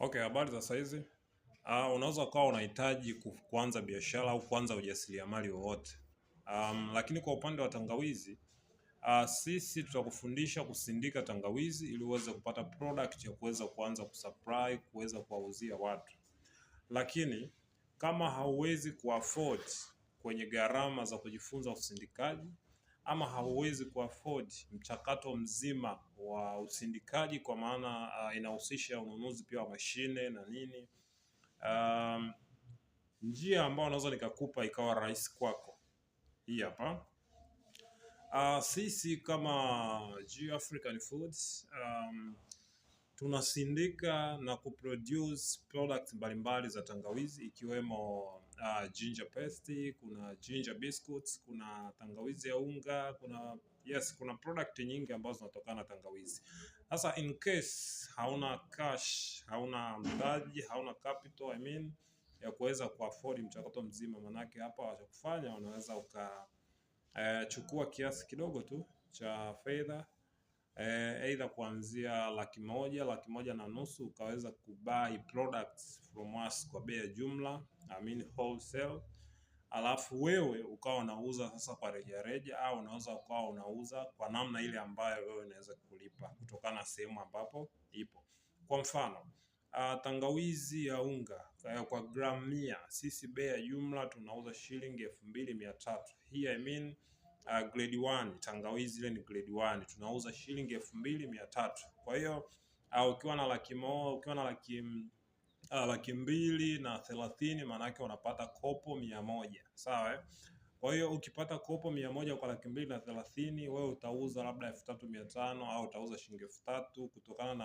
Okay, habari za saizi. Unaweza ukawa unahitaji kuanza biashara au kuanza ujasiriamali wowote. Lakini kwa upande wa tangawizi, sisi tutakufundisha kusindika tangawizi ili uweze kupata product ya kuweza kuanza kusupply, kuweza kuwauzia watu. Lakini kama hauwezi kuafford kwenye gharama za kujifunza usindikaji, ama hauwezi kuafford mchakato mzima wa usindikaji, kwa maana inahusisha ununuzi pia wa mashine na nini, njia ambayo naweza nikakupa ikawa rahisi kwako hii hapa. Sisi kama G African Foods tunasindika na kuproduce products mbalimbali za tangawizi, ikiwemo ginger paste, kuna ginger biscuits, kuna tangawizi ya unga, kuna product nyingi ambazo zinatokana na tangawizi. Sasa in case hauna cash, hauna mtaji, hauna capital ya kuweza kuafford mchakato mzima, manake hapa wachokufanya unaweza ukachukua kiasi kidogo tu cha fedha, either kuanzia 100,000, 1,500,000, ukaweza kubuy products from us kwa bei ya jumla, wholesale. Alafu wewe ukawa unauza sasa kwa rejareja, au unaweza ukawa unauza kwa namna ile ambayo wewe unaweza kulipa kutokana na sehemu ambapo ipo. Kwa mfano, tangawizi ya unga kwa gramu 100, sisi bei ya jumla tunauza shilingi 2,300. Hii grade 1, tangawizi ile ni grade 1, tunauza shilingi 2,300. Kwa hiyo ukiwa na laki mbili na 30, maana yake unapata kopo 100, sawa? Kwa hiyo ukipata kopo 100 kwa 230, wewe utauza labda 3,500 au utauza shilingi 3,000 kutokana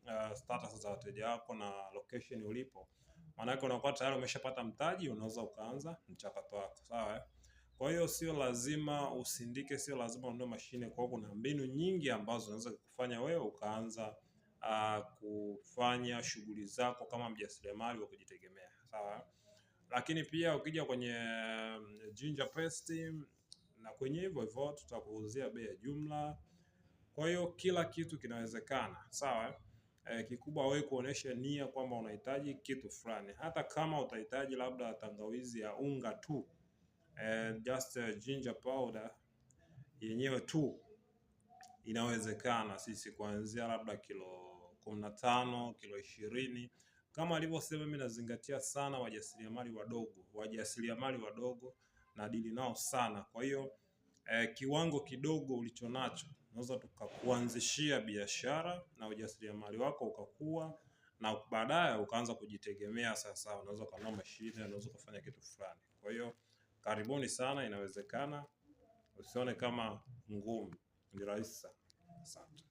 na status za wateja wako na location ulipo. Maana yake unakuwa tayari umeshapata mtaji, unaweza ukaanza mchakato wako, sawa? Kwa hiyo sio lazima usindike, sio lazima ununue mashine. Kwa hiyo kuna mbinu nyingi ambazo zinaweza kufanya wewe ukaanza kufanya shughuli zako kama mjasiriamali wa kujitegemea, sawa? Lakini pia ukija kwenye ginger paste, na kwenye hivyo tutakuuzia bei ya jumla. Kwa hiyo kila kitu kinawezekana, sawa? Kikubwa wewe kuonesha nia kwamba unahitaji kitu fulani. Hata kama utahitaji labda tangawizi ya unga tu, just ginger powder yenyewe tu, inawezekana sisi kuanzia labda kilo 15, kilo 20. Kama alivyosema, mimi nazingatia sana wajasiriamali wadogo na dili nao sana. Kwa hiyo kiwango kidogo ulichonacho unaweza tukakuanzishia biashara na ujasiriamali wako ukakua, na baadaye ukaanza kujitegemea. Sasa unaweza kununua mashine, unaweza kufanya kitu fulani. Kwa hiyo karibuni sana, inawezekana. Usione kama ngumu, ni rahisi sana. Asante.